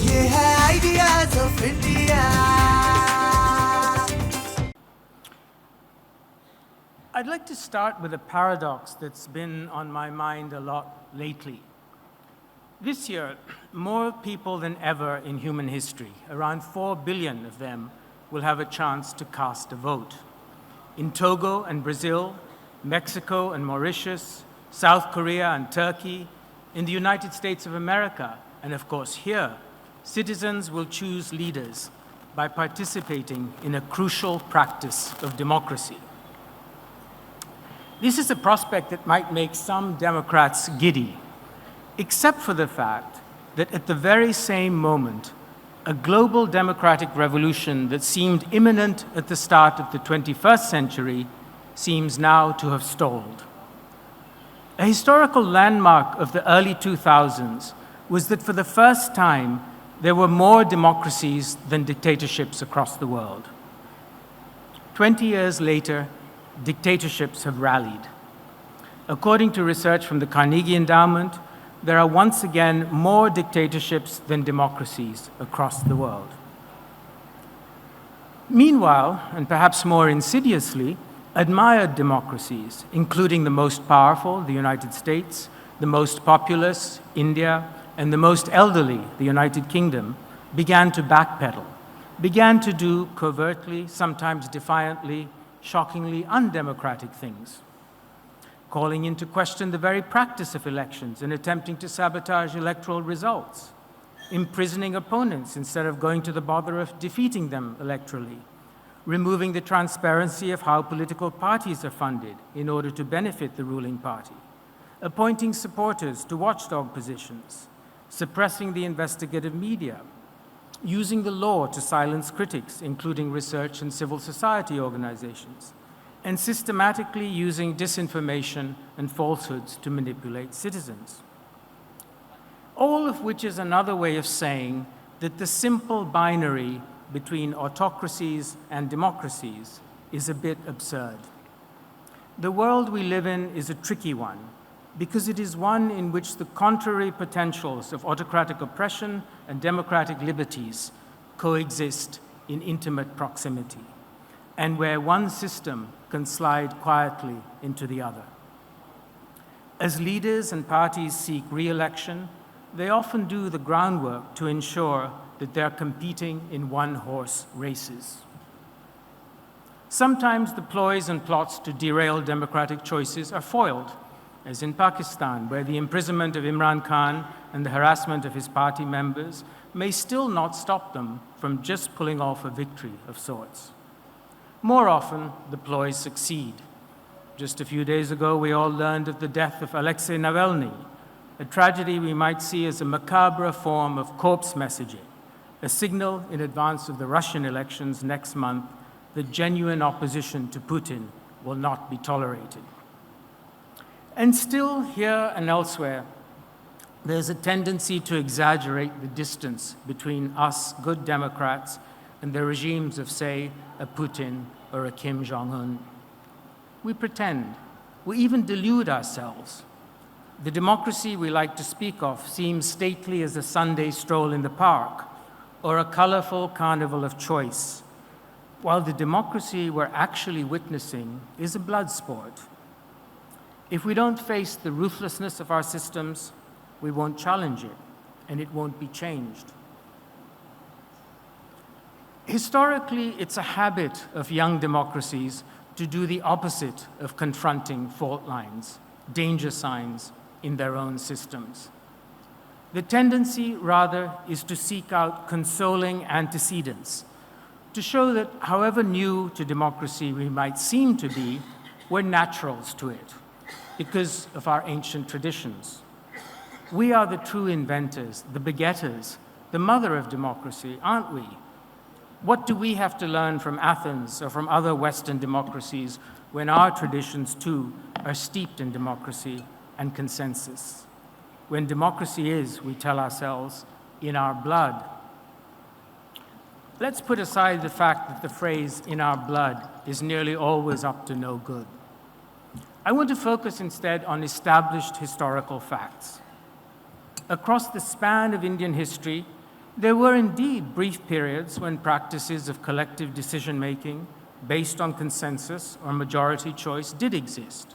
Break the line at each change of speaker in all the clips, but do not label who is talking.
ये है ideas of India.
I'd like to start with a paradox that's been on my mind a lot lately. This year, more people than ever in human history, around 4 billion of them, will have a chance to cast a vote. In Togo and Brazil, Mexico and Mauritius, South Korea and Turkey, in the United States of America, and of course here, citizens will choose leaders by participating in a crucial practice of democracy. This is a prospect that might make some Democrats giddy, except for the fact that at the very same moment, a global democratic revolution that seemed imminent at the start of the 21st century seems now to have stalled. A historical landmark of the early 2000s was that for the first time, there were more democracies than dictatorships across the world. 20 years later, dictatorships have rallied. According to research from the Carnegie Endowment, there are once again more dictatorships than democracies across the world. Meanwhile, and perhaps more insidiously, admired democracies, including the most powerful, the United States, the most populous, India, and the most elderly, the United Kingdom, began to backpedal, began to do covertly, sometimes defiantly, shockingly undemocratic things, calling into question the very practice of elections and attempting to sabotage electoral results, imprisoning opponents instead of going to the bother of defeating them electorally, removing the transparency of how political parties are funded in order to benefit the ruling party, appointing supporters to watchdog positions, suppressing the investigative media, using the law to silence critics, including research and civil society organizations, and systematically using disinformation and falsehoods to manipulate citizens. All of which is another way of saying that the simple binary between autocracies and democracies is a bit absurd. The world we live in is a tricky one because it is one in which the contrary potentials of autocratic oppression and democratic liberties coexist in intimate proximity, and where one system can slide quietly into the other. As leaders and parties seek re-election, they often do the groundwork to ensure that they're competing in one-horse races. Sometimes the ploys and plots to derail democratic choices are foiled, as in Pakistan, where the imprisonment of Imran Khan and the harassment of his party members may still not stop them from just pulling off a victory of sorts. More often, the ploys succeed. Just a few days ago, we all learned of the death of Alexei Navalny, a tragedy we might see as a macabre form of corpse messaging, a signal in advance of the Russian elections next month that genuine opposition to Putin will not be tolerated. And still, here and elsewhere, there's a tendency to exaggerate the distance between us, good Democrats, and the regimes of, say, a Putin or a Kim Jong-un. We pretend. We even delude ourselves. The democracy we like to speak of seems stately as a Sunday stroll in the park or a colorful carnival of choice, while the democracy we're actually witnessing is a blood sport. If we don't face the ruthlessness of our systems, we won't challenge it, and it won't be changed. Historically, it's a habit of young democracies to do the opposite of confronting fault lines, danger signs in their own systems. The tendency, rather, is to seek out consoling antecedents, to show that however new to democracy we might seem to be, we're naturals to it, because of our ancient traditions. We are the true inventors, the begetters, the mother of democracy, aren't we? What do we have to learn from Athens or from other Western democracies when our traditions, too, are steeped in democracy and consensus? When democracy is, we tell ourselves, in our blood. Let's put aside the fact that the phrase, in our blood, is nearly always up to no good. I want to focus instead on established historical facts. Across the span of Indian history, There were indeed brief periods when practices of collective decision-making based on consensus or majority choice did exist.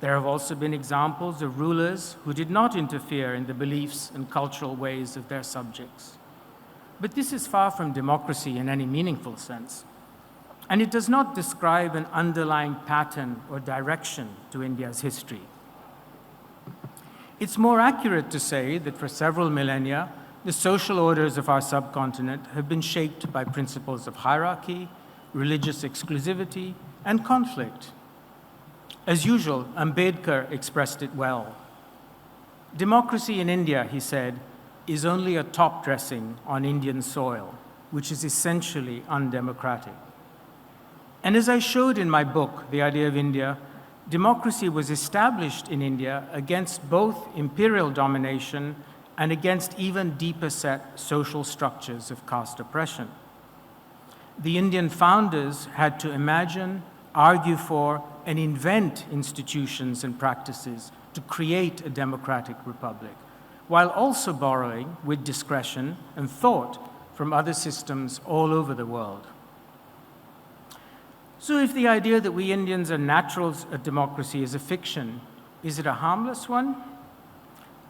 There have also been examples of rulers who did not interfere in the beliefs and cultural ways of their subjects. But this is far from democracy in any meaningful sense, and it does not describe an underlying pattern or direction to India's history. It's more accurate to say that for several millennia, the social orders of our subcontinent have been shaped by principles of hierarchy, religious exclusivity, and conflict. As usual, Ambedkar expressed it well. Democracy in India, he said, is only a top dressing on Indian soil, which is essentially undemocratic. And as I showed in my book, The Idea of India, democracy was established in India against both imperial domination and against even deeper set social structures of caste oppression. The Indian founders had to imagine, argue for, and invent institutions and practices to create a democratic republic, while also borrowing, with discretion and thought, from other systems all over the world. So if the idea that we Indians are naturals at democracy is a fiction, is it a harmless one?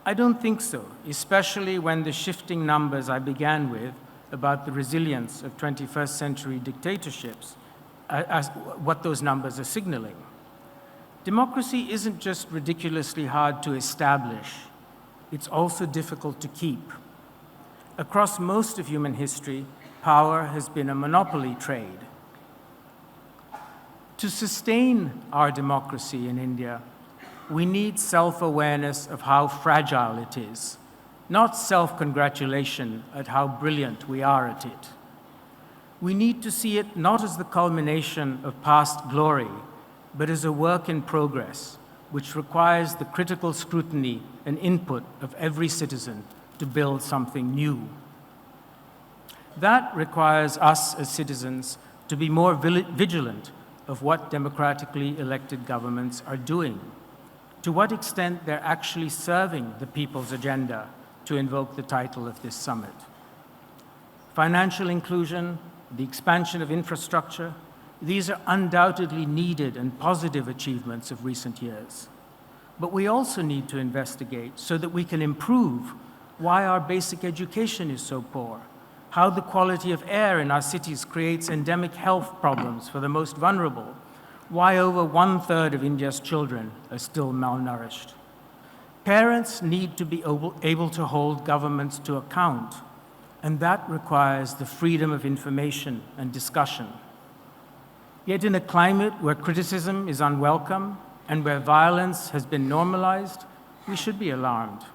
I don't think so, especially when the shifting numbers I began with about the resilience of 21st century dictatorships, as what those numbers are signaling. Democracy isn't just ridiculously hard to establish, it's also difficult to keep. Across most of human history, power has been a monopoly trade. To sustain our democracy in India, we need self-awareness of how fragile it is, not self-congratulation at how brilliant we are at it. We need to see it not as the culmination of past glory, but as a work in progress, which requires the critical scrutiny and input of every citizen to build something new. That requires us as citizens to be more vigilant of what democratically elected governments are doing, to what extent they're actually serving the people's agenda, to invoke the title of this summit. Financial inclusion, the expansion of infrastructure, these are undoubtedly needed and positive achievements of recent years. But we also need to investigate so that we can improve why our basic education is so poor, how the quality of air in our cities creates endemic health problems for the most vulnerable, why over 1/3 of India's children are still malnourished. Parents need to be able to hold governments to account, and that requires the freedom of information and discussion. Yet in a climate where criticism is unwelcome and where violence has been normalized, we should be alarmed.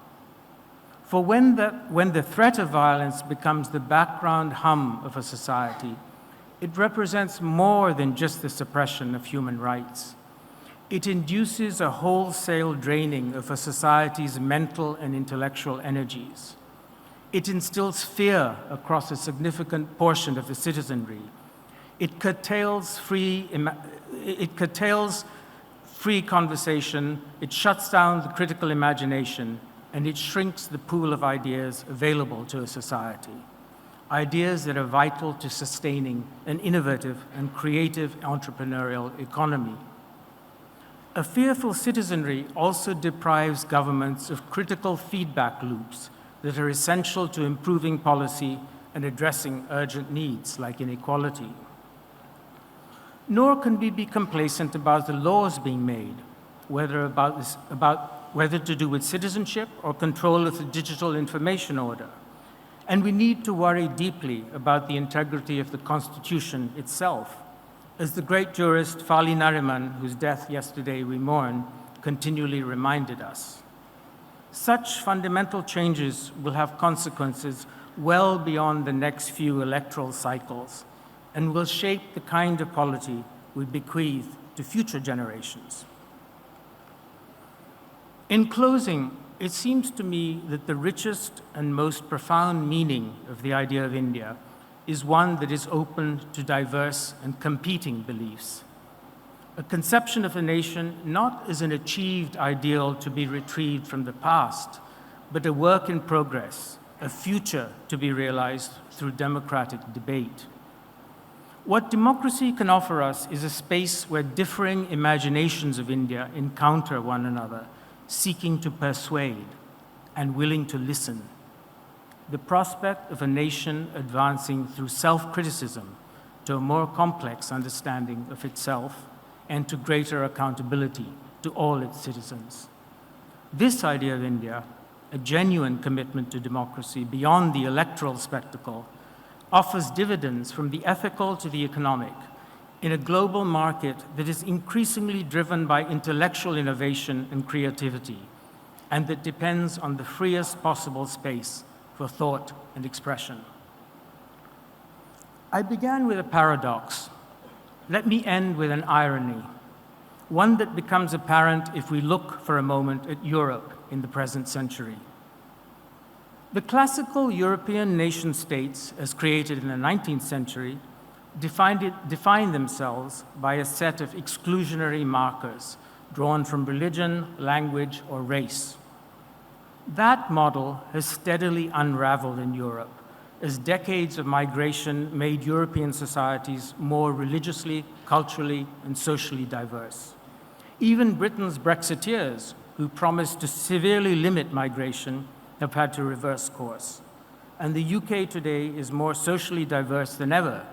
For when the threat of violence becomes the background hum of a society, it represents more than just the suppression of human rights. It induces a wholesale draining of a society's mental and intellectual energies. It instills fear across a significant portion of the citizenry. It curtails free conversation, it shuts down the critical imagination, and it shrinks the pool of ideas available to a society. Ideas that are vital to sustaining an innovative and creative entrepreneurial economy. A fearful citizenry also deprives governments of critical feedback loops that are essential to improving policy and addressing urgent needs like inequality. Nor can we be complacent about the laws being made, whether to do with citizenship or control of the digital information order. And we need to worry deeply about the integrity of the Constitution itself, as the great jurist Fali Nariman, whose death yesterday we mourn, continually reminded us. Such fundamental changes will have consequences well beyond the next few electoral cycles and will shape the kind of polity we bequeath to future generations. In closing, it seems to me that the richest and most profound meaning of the idea of India is one that is open to diverse and competing beliefs. A conception of a nation not as an achieved ideal to be retrieved from the past, but a work in progress, a future to be realized through democratic debate. What democracy can offer us is a space where differing imaginations of India encounter one another, seeking to persuade and willing to listen. The prospect of a nation advancing through self-criticism to a more complex understanding of itself and to greater accountability to all its citizens. This idea of India, a genuine commitment to democracy beyond the electoral spectacle, offers dividends from the ethical to the economic in a global market that is increasingly driven by intellectual innovation and creativity, and that depends on the freest possible space for thought and expression. I began with a paradox. Let me end with an irony, one that becomes apparent if we look for a moment at Europe in the present century. The classical European nation-states, as created in the 19th century, define themselves by a set of exclusionary markers drawn from religion, language, or race. That model has steadily unraveled in Europe as decades of migration made European societies more religiously, culturally, and socially diverse. Even Britain's Brexiteers, who promised to severely limit migration, have had to reverse course. And the UK today is more socially diverse than ever,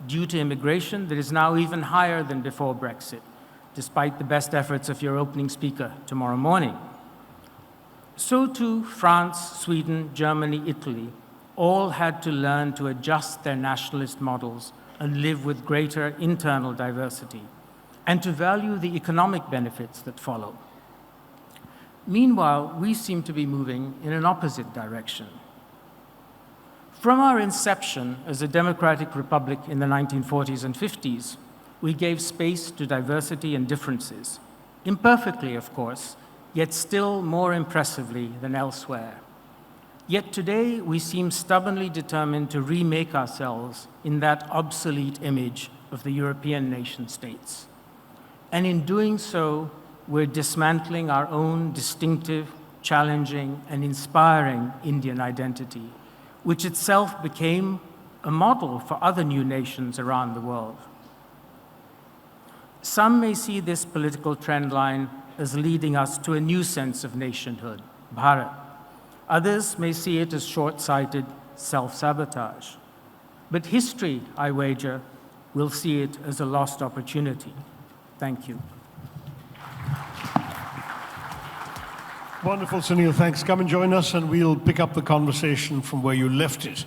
due to immigration that is now even higher than before Brexit, despite the best efforts of your opening speaker tomorrow morning. So too, France, Sweden, Germany, Italy, all had to learn to adjust their nationalist models and live with greater internal diversity, and to value the economic benefits that follow. Meanwhile, we seem to be moving in an opposite direction. From our inception as a democratic republic in the 1940s and 50s, we gave space to diversity and differences, imperfectly, of course, yet still more impressively than elsewhere. Yet today, we seem stubbornly determined to remake ourselves in that obsolete image of the European nation-states. And in doing so, we're dismantling our own distinctive, challenging, and inspiring Indian identity, which itself became a model for other new nations around the world. Some may see this political trend line as leading us to a new sense of nationhood, Bharat. Others may see it as short-sighted self-sabotage. But history, I wager, will see it as a lost opportunity. Thank you.
Wonderful, Sunil. Thanks. Come and join us, and we'll pick up the conversation from where you left it.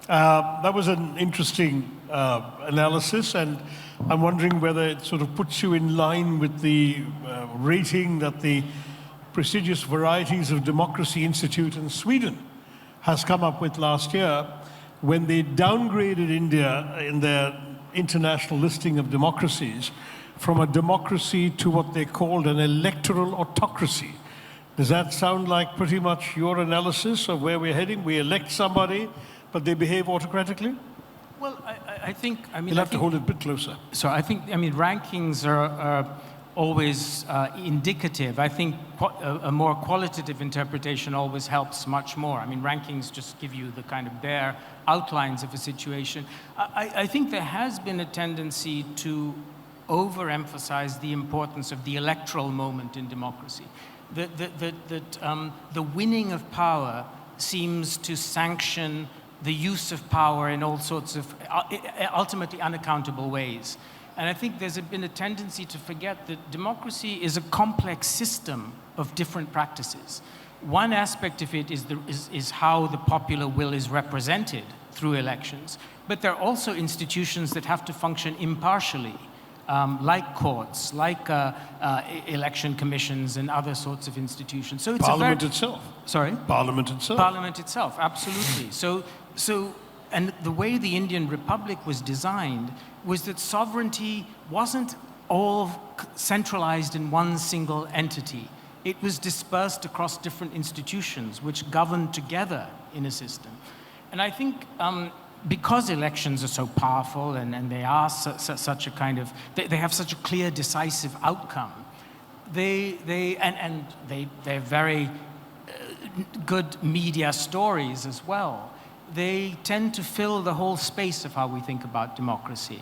That was an interesting analysis, and I'm wondering whether it sort of puts you in line with the rating that the prestigious Varieties of Democracy Institute in Sweden has come up with last year when they downgraded India in their international listing of democracies from a democracy to what they called an electoral autocracy. Does that sound like pretty much your analysis of where we're heading? We elect somebody, but they behave autocratically?
Well, I think,
You'll have to hold it a bit closer.
So I think, rankings are always indicative. I think a more qualitative interpretation always helps much more. Rankings just give you the kind of bare outlines of a situation. I think there has been a tendency to overemphasize the importance of the electoral moment in democracy. The winning of power seems to sanction the use of power in all sorts of ultimately unaccountable ways. And I think there's been a tendency to forget that democracy is a complex system of different practices. One aspect of it is how the popular will is represented through elections. But there are also institutions that have to function impartially, like courts, like election commissions and other sorts of institutions. So it's
Parliament itself.
Sorry?
Parliament itself.
Parliament itself, absolutely. And the way the Indian Republic was designed was that sovereignty wasn't all centralized in one single entity. It was dispersed across different institutions which governed together in a system. And I think because elections are so powerful and they are such a kind of, they have such a clear, decisive outcome, they're very good media stories as well, they tend to fill the whole space of how we think about democracy.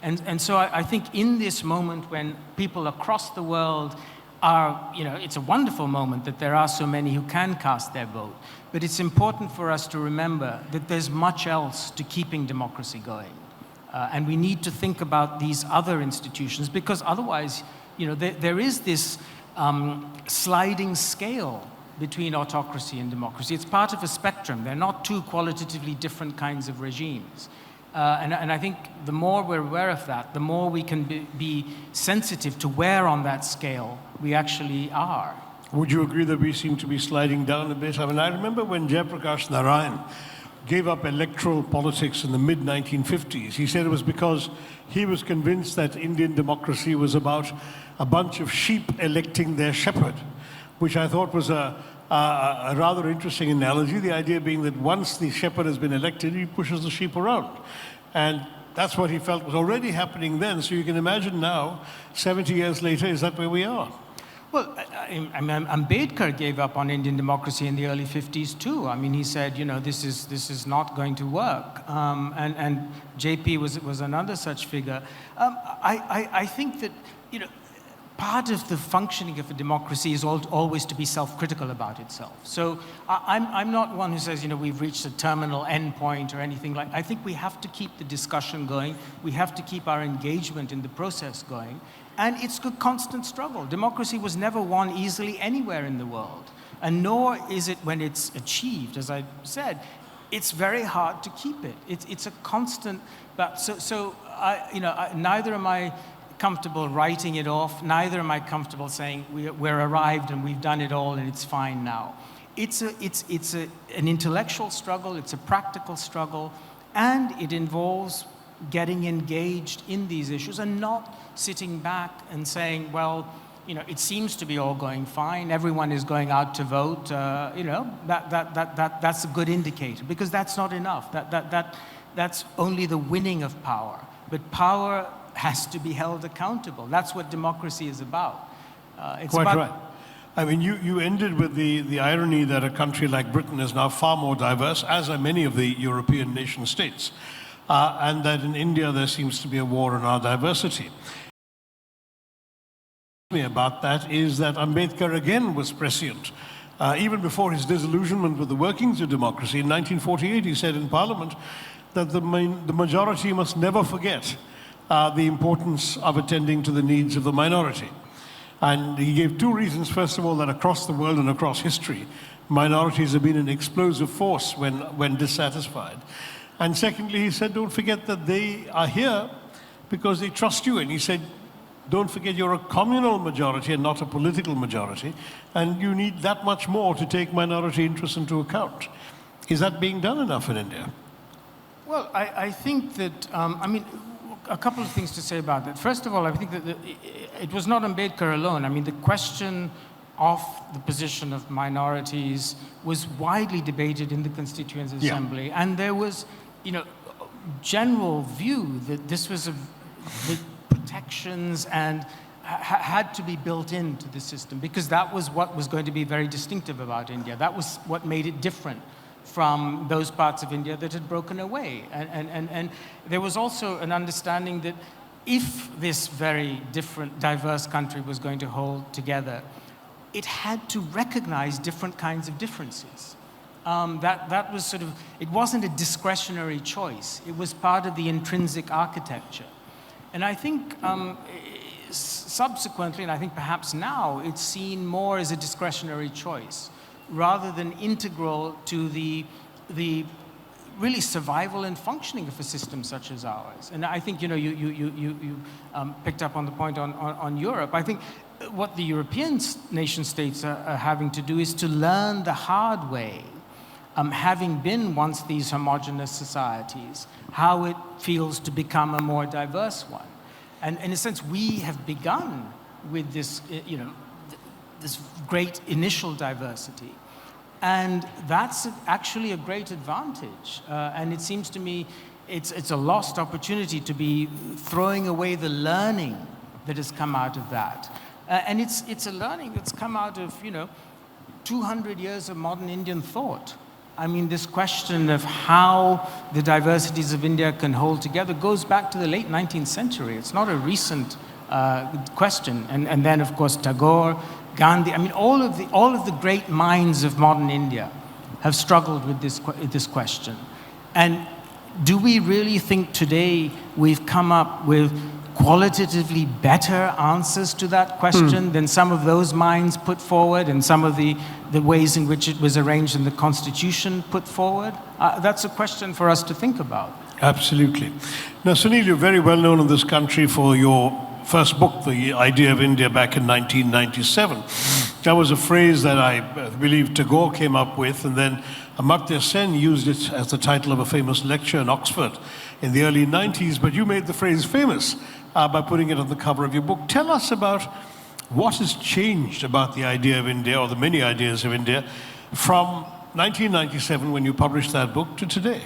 And so I think in this moment when people across the world are, it's a wonderful moment that there are so many who can cast their vote. But it's important for us to remember that there's much else to keeping democracy going. And we need to think about these other institutions, because otherwise, there is this sliding scale between autocracy and democracy. It's part of a spectrum. They're not two qualitatively different kinds of regimes. And I think the more we're aware of that, the more we can be sensitive to where on that scale we actually are.
Would you agree that we seem to be sliding down a bit? I mean, I remember when Jayaprakash Narayan gave up electoral politics in the mid-1950s. He said it was because he was convinced that Indian democracy was about a bunch of sheep electing their shepherd, which I thought was a rather interesting analogy, the idea being that once the shepherd has been elected, he pushes the sheep around. And that's what he felt was already happening then. So you can imagine now, 70 years later, is that where we are?
Well, I mean, Ambedkar gave up on Indian democracy in the early 50s too. I mean, he said, this is not going to work. And JP was another such figure. I think that, part of the functioning of a democracy is always to be self-critical about itself. So I'm not one who says, we've reached a terminal endpoint or anything like that. I think we have to keep the discussion going. We have to keep our engagement in the process going. And it's a constant struggle. Democracy was never won easily anywhere in the world. And nor is it when it's achieved. As I said, it's very hard to keep it. It's a constant, neither am I comfortable writing it off, neither am I comfortable saying we're arrived and we've done it all and it's fine now. It's an intellectual struggle, it's a practical struggle, and it involves getting engaged in these issues and not sitting back and saying, well, it seems to be all going fine, everyone is going out to vote, that's a good indicator, because that's not enough. That's only the winning of power. But power has to be held accountable. That's what democracy is about. It's
Quite
about
right. I mean, you ended with the irony that a country like Britain is now far more diverse, as are many of the European nation states, and that in India there seems to be a war on our diversity. About that is that Ambedkar again was prescient. Even before his disillusionment with the workings of democracy, in 1948 he said in Parliament that the majority must never forget the importance of attending to the needs of the minority. And he gave two reasons. First of all, that across the world and across history, minorities have been an explosive force when dissatisfied. And secondly, he said, don't forget that they are here because they trust you. And he said, don't forget you're a communal majority and not a political majority, and you need that much more to take minority interests into account. Is that being done enough in India?
Well, I think that, a couple of things to say about that. First of all, I think that it was not Ambedkar alone. I mean, the question of the position of minorities was widely debated in the Constituent Assembly. Yeah. And there was, general view that this was the protections and had to be built into the system, because that was what was going to be very distinctive about India. That was what made it different from those parts of India that had broken away. And there was also an understanding that if this very diverse country was going to hold together, it had to recognize different kinds of differences. That was sort of, it wasn't a discretionary choice. It was part of the intrinsic architecture. And I think subsequently, and I think perhaps now, it's seen more as a discretionary choice, rather than integral to the really survival and functioning of a system such as ours. And I think, you picked up on the point on Europe. I think what the European nation states are having to do is to learn the hard way, having been once these homogeneous societies, how it feels to become a more diverse one. And in a sense, we have begun with this, this great initial diversity. And that's actually a great advantage. And it seems to me it's a lost opportunity to be throwing away the learning that has come out of that. And it's a learning that's come out of, 200 years of modern Indian thought. I mean, this question of how the diversities of India can hold together goes back to the late 19th century. It's not a recent question. And then, of course, Tagore, Gandhi, I mean, all of the great minds of modern India have struggled with this question. And do we really think today we've come up with qualitatively better answers to that question than some of those minds put forward and some of the ways in which it was arranged in the Constitution put forward? That's a question for us to think about.
Absolutely. Now, Sunil, you're very well known in this country for your first book, The Idea of India, back in 1997. That was a phrase that I believe Tagore came up with, and then Amartya Sen used it as the title of a famous lecture in Oxford in the early 90s, but you made the phrase famous by putting it on the cover of your book. Tell us about what has changed about the idea of India, or the many ideas of India, from 1997, when you published that book, to today.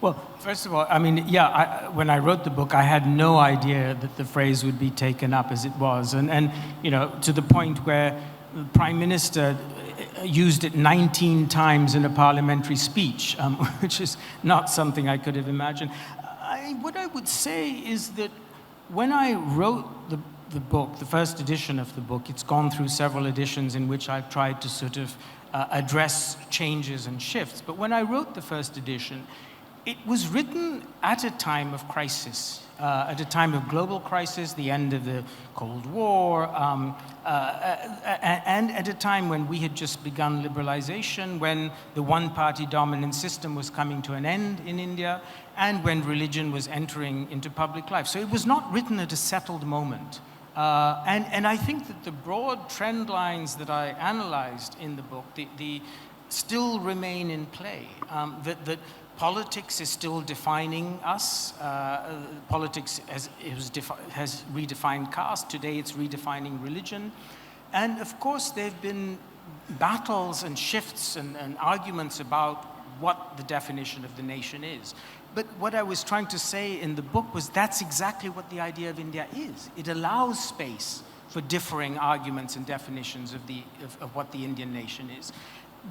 Well, first of all, I mean, yeah, when I wrote the book, I had no idea that the phrase would be taken up as it was. And you know, to the point where the Prime Minister used it 19 times in a parliamentary speech, which is not something I could have imagined. What I would say is that when I wrote the book, the first edition of the book, it's gone through several editions in which I've tried to sort of address changes and shifts. But when I wrote the first edition, it was written at a time of crisis, at a time of global crisis, the end of the Cold War, and at a time when we had just begun liberalization, when the one-party dominant system was coming to an end in India, and when religion was entering into public life. So it was not written at a settled moment. And I think that the broad trend lines that I analyzed in the book, still remain in play. That politics is still defining us. Politics has redefined caste. Today it's redefining religion. And of course there have been battles and shifts and arguments about what the definition of the nation is. But what I was trying to say in the book was that's exactly what the idea of India is. It allows space for differing arguments and definitions of what the Indian nation is.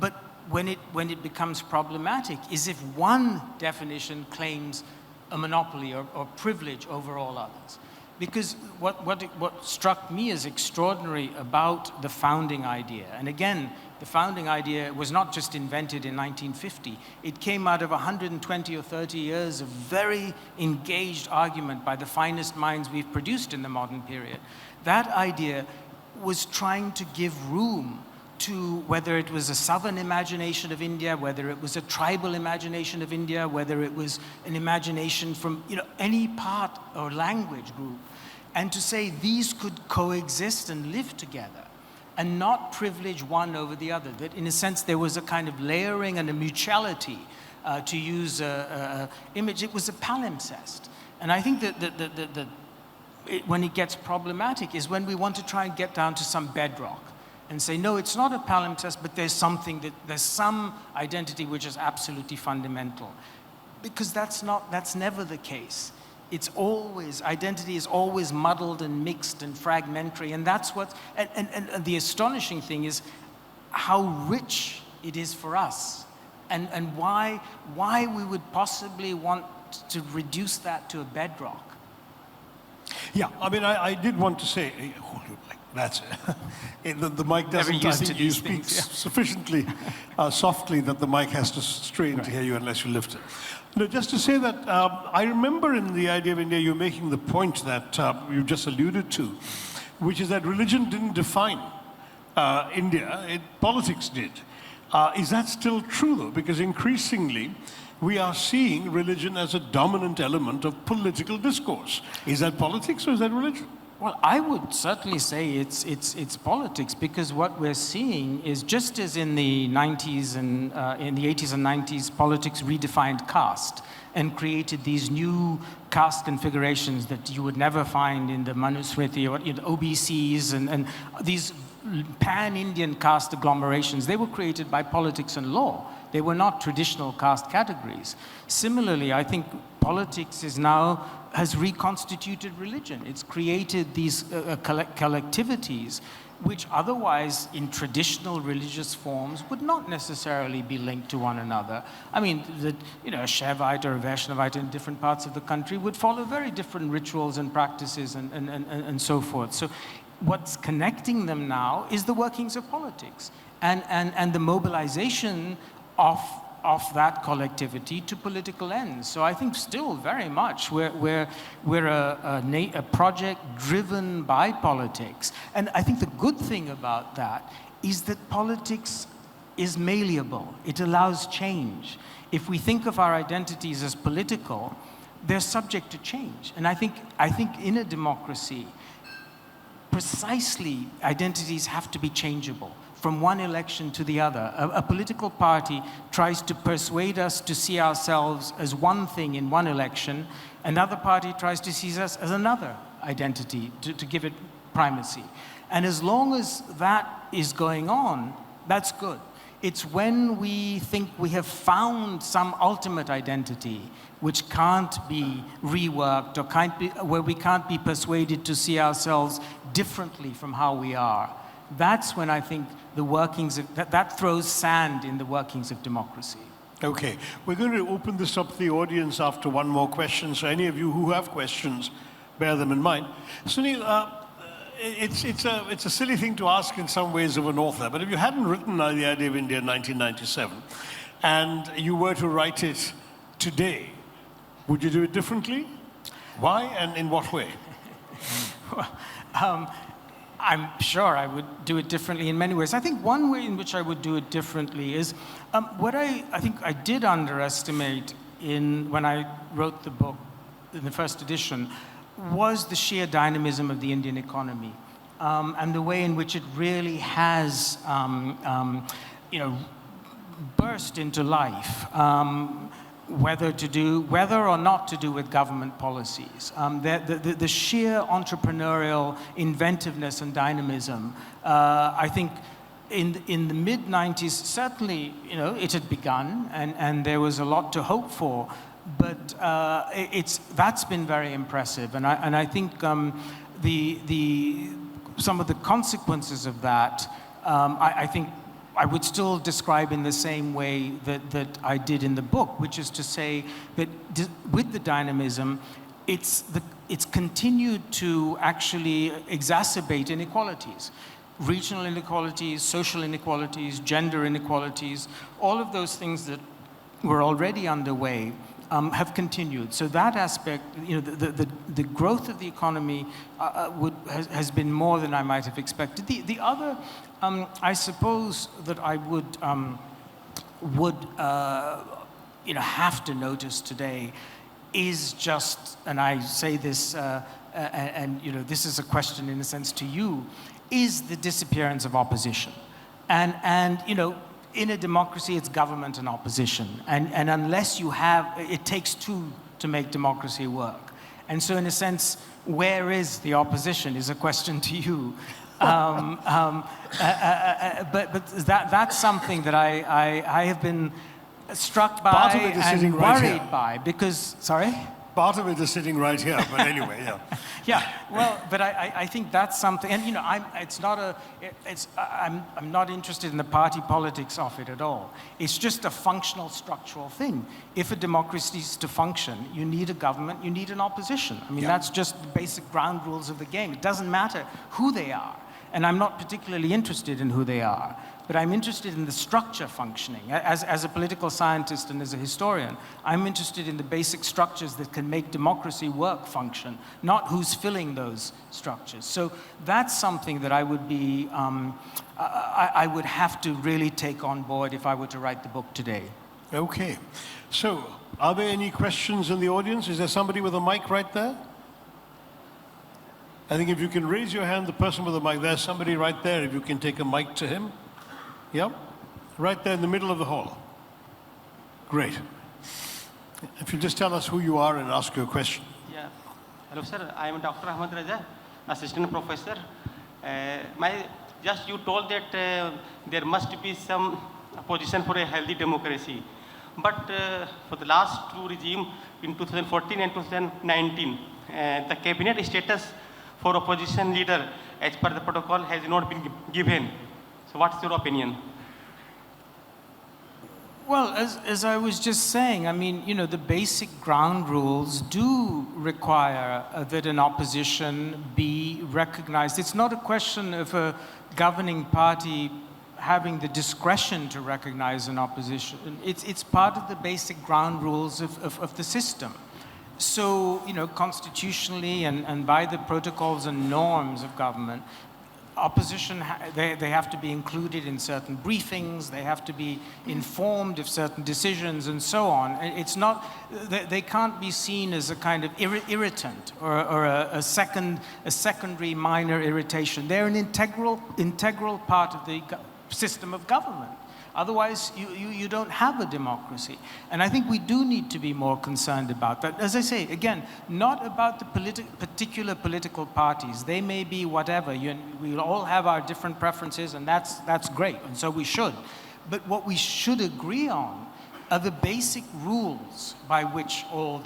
But when it becomes problematic is if one definition claims a monopoly or privilege over all others. Because what struck me as extraordinary about the founding idea, and again, the founding idea was not just invented in 1950, it came out of 120 or 30 years of very engaged argument by the finest minds we've produced in the modern period. That idea was trying to give room to whether it was a southern imagination of India, whether it was a tribal imagination of India, whether it was an imagination from any part or language group, and to say these could coexist and live together and not privilege one over the other, that in a sense there was a kind of layering and a mutuality, to use an image. It was a palimpsest. And I think that when it gets problematic is when we want to try and get down to some bedrock and say, no, it's not a palimpsest, but there's some identity which is absolutely fundamental. Because that's never the case. It's always, identity is always muddled and mixed and fragmentary, and that's what, and the astonishing thing is how rich it is for us, and why we would possibly want to reduce that to a bedrock.
Yeah, I mean, I did want to say, that's it. The mic doesn't, I think you speak sufficiently softly that the mic has to strain to hear you unless you lift it. No, just to say that I remember in The Idea of India, you're making the point that you just alluded to, which is that religion didn't define India, politics did. Is that still true, though? Because increasingly, we are seeing religion as a dominant element of political discourse. Is that politics or is that religion?
Well, I would certainly say it's politics, because what we're seeing is just as in the 90s and in the 80s and 90s, politics redefined caste and created these new caste configurations that you would never find in the Manusmriti or OBCs and these pan-Indian caste agglomerations. They were created by politics and law. They were not traditional caste categories. Similarly, I think politics has reconstituted religion. It's created these collectivities which otherwise in traditional religious forms would not necessarily be linked to one another. I mean, a Shaivite or a Vaishnavite in different parts of the country would follow very different rituals and practices and so forth. So what's connecting them now is the workings of politics and the mobilization of that collectivity to political ends. So I think still very much we're a project driven by politics. And I think the good thing about that is that politics is malleable. It allows change. If we think of our identities as political, they're subject to change. And I think in a democracy, precisely identities have to be changeable from one election to the other. A political party tries to persuade us to see ourselves as one thing in one election. Another party tries to see us as another identity, to give it primacy. And as long as that is going on, that's good. It's when we think we have found some ultimate identity which can't be reworked or where we can't be persuaded to see ourselves differently from how we are. That's when I think the workings of, that throws sand in the workings of democracy.
Okay, we're going to open this up to the audience after one more question. So any of you who have questions, bear them in mind. Sunil, it's a silly thing to ask in some ways of an author, but if you hadn't written The Idea of India in 1997 and you were to write it today, would you do it differently? Why and in what way?
Well, I'm sure I would do it differently in many ways. I think one way in which I would do it differently is what I think I did underestimate when I wrote the book in the first edition was the sheer dynamism of the Indian economy and the way in which it really has burst into life. Whether or not to do with government policies. The sheer entrepreneurial inventiveness and dynamism, I think in the mid-90s, certainly, it had begun and there was a lot to hope for, but that's been very impressive. And I think some of the consequences of that, I think I would still describe in the same way that I did in the book, which is to say that with the dynamism, it's continued to actually exacerbate inequalities. Regional inequalities, social inequalities, gender inequalities, all of those things that were already underway have continued. So that aspect, the growth of the economy has been more than I might have expected. The other, I suppose that I would have to notice today is just, and I say this, and this is a question in a sense to you, is the disappearance of opposition. And in a democracy, it's government and opposition. And unless you have, it takes two to make democracy work. And so in a sense, where is the opposition is a question to you. But that's something that I have been struck by and worried by because, sorry?
Part of it is sitting right here, but anyway, yeah.
Yeah, well, but I think that's something, and I'm not interested in the party politics of it at all. It's just a functional, structural thing. If a democracy is to function, you need a government, you need an opposition. I mean, that's just the basic ground rules of the game. It doesn't matter who they are, and I'm not particularly interested in who they are. But I'm interested in the structure functioning. As a political scientist and as a historian, I'm interested in the basic structures that can make democracy work function, not who's filling those structures. So that's something that I would be, I would have to really take on board if I were to write the book today.
Okay. So, are there any questions in the audience? Is there somebody with a mic right there? I think if you can raise your hand, the person with the mic, there's somebody right there, if you can take a mic to him. Yep, right there in the middle of the hall. Great. If you just tell us who you are and ask your question.
Yeah. Hello, sir. I am Dr. Ahmed Raja, assistant professor. You told that there must be some position for a healthy democracy. But for the last two regime in 2014 and 2019, the cabinet status for opposition leader as per the protocol has not been given. So what's your opinion?
Well, as I was just saying, I mean, you know, the basic ground rules do require that an opposition be recognized. It's not a question of a governing party having the discretion to recognize an opposition. It's part of the basic ground rules of the system. So, you know, constitutionally and by the protocols and norms of government, opposition, they have to be included in certain briefings, they have to be informed of certain decisions and so on. It's not, they can't be seen as a kind of irritant or a secondary minor irritation. They're an integral part of the system of government. Otherwise, you don't have a democracy. And I think we do need to be more concerned about that. As I say, again, not about the particular political parties. They may be whatever. We'll all have our different preferences, and that's great, and so we should. But what we should agree on are the basic rules by which all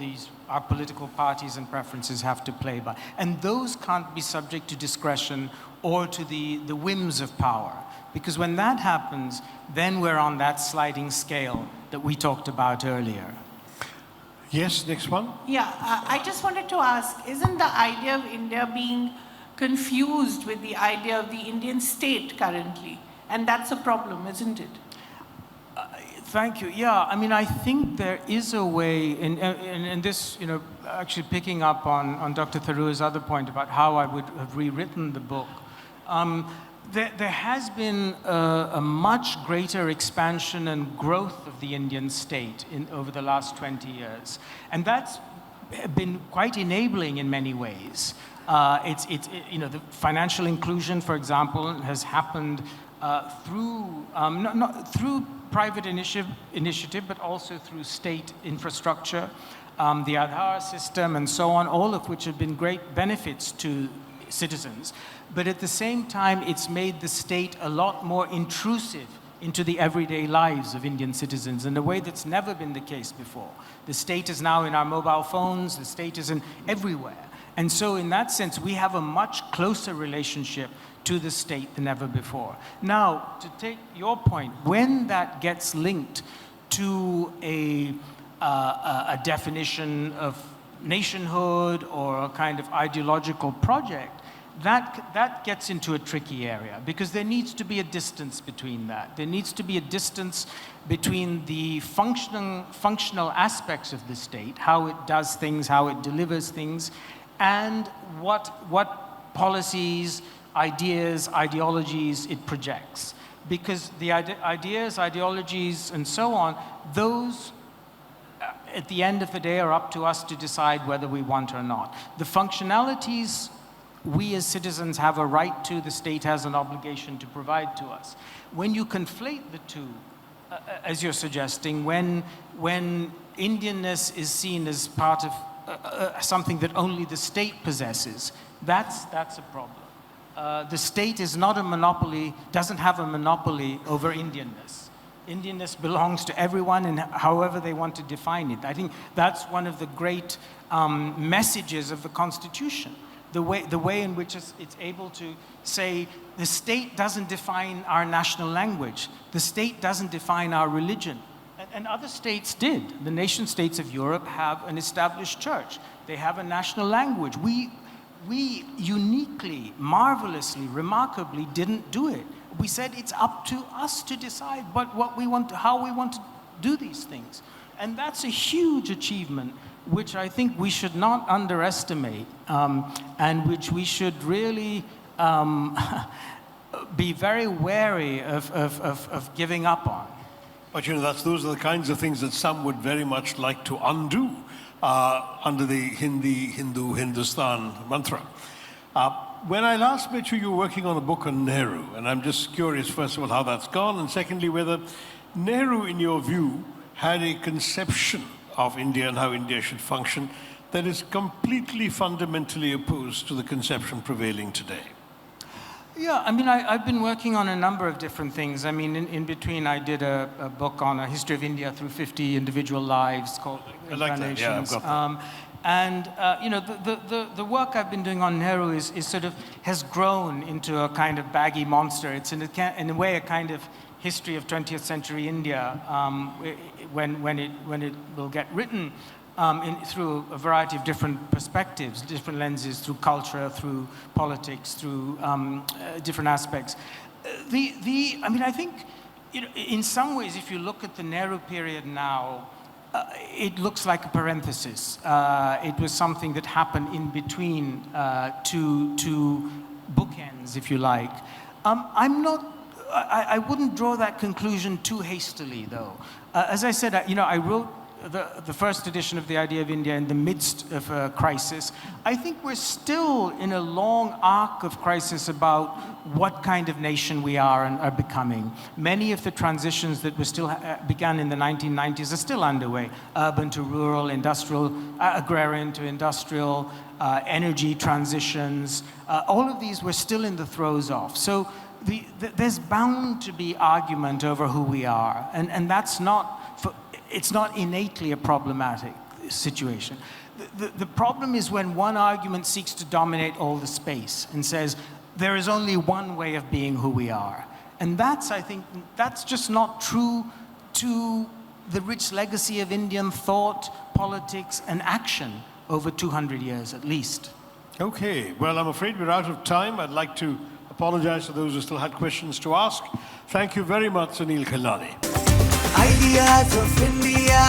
our political parties and preferences have to play by. And those can't be subject to discretion or to the whims of power. Because when that happens, then we're on that sliding scale that we talked about earlier.
Yes, next one.
Yeah, I just wanted to ask, isn't the idea of India being confused with the idea of the Indian state currently? And that's a problem, isn't it?
Thank you. Yeah, I mean, I think there is a way, in this, you know, actually picking up on Dr. Tharoor's other point about how I would have rewritten the book. There has been a much greater expansion and growth of the Indian state over the last 20 years. And that's been quite enabling in many ways. You know, the financial inclusion, for example, has happened through, not through private initiative, but also through state infrastructure, the Aadhaar system and so on, all of which have been great benefits to citizens. But at the same time, it's made the state a lot more intrusive into the everyday lives of Indian citizens in a way that's never been the case before. The state is now in our mobile phones, the state is in everywhere. And so in that sense, we have a much closer relationship to the state than ever before. Now, to take your point, when that gets linked to a definition of nationhood or a kind of ideological project, that gets into a tricky area, because there needs to be a distance between that. There needs to be a distance between the functional aspects of the state, how it does things, how it delivers things, and what policies, ideas, ideologies it projects. Because the ideas, ideologies, and so on, those at the end of the day are up to us to decide whether we want or not. The functionalities we as citizens have a right to, the state has an obligation to provide to us. When you conflate the two, as you're suggesting, when Indianness is seen as part of something that only the state possesses, that's a problem. The state is not a monopoly, doesn't have a monopoly over Indianness. Indianness belongs to everyone, and however they want to define it. I think that's one of the great messages of the Constitution. The way in which it's able to say the state doesn't define our national language, the state doesn't define our religion. And other states did. The nation states of Europe have an established church. They have a national language. We uniquely, marvelously, remarkably didn't do it. We said it's up to us to decide what we want, how we want to do these things. And that's a huge achievement, which I think we should not underestimate, and which we should really be very wary of giving up on.
But you know, those are the kinds of things that some would very much like to undo under the Hindu Hindustan mantra. When I last met you, you were working on a book on Nehru, and I'm just curious, first of all, how that's gone, and secondly, whether Nehru, in your view, had a conception of India and how India should function that is completely fundamentally opposed to the conception prevailing today.
Yeah, I mean, I've been working on a number of different things. I mean, in between, I did a book on a history of India through 50 individual lives called Incarnations.
Yeah, I've got that.
And you know, the work I've been doing on Nehru is sort of has grown into a kind of baggy monster. It's in a way a kind of history of 20th century India when it will get written through a variety of different perspectives, different lenses, through culture, through politics, through different aspects. I mean, I think, you know, in some ways, if you look at the Nehru period now, it looks like a parenthesis. It was something that happened in between two bookends, if you like. I wouldn't draw that conclusion too hastily, though. As I said, you know, I wrote the first edition of The Idea of India in the midst of a crisis. I think we're still in a long arc of crisis about what kind of nation we are and are becoming. Many of the transitions that were still began in the 1990s are still underway. Urban to rural, industrial, agrarian to industrial, energy transitions. All of these we're still in the throes of. So there's bound to be argument over who we are. And that's not... It's not innately a problematic situation. The problem is when one argument seeks to dominate all the space and says, there is only one way of being who we are. And that's, I think, that's just not true to the rich legacy of Indian thought, politics, and action over 200 years at least.
Okay, well, I'm afraid we're out of time. I'd like to apologize to those who still had questions to ask. Thank you very much, Sunil Khilnani.
Ideas of India,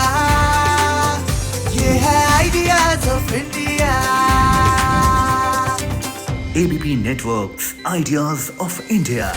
ये है Ideas of India.
ABP Networks, Ideas of India.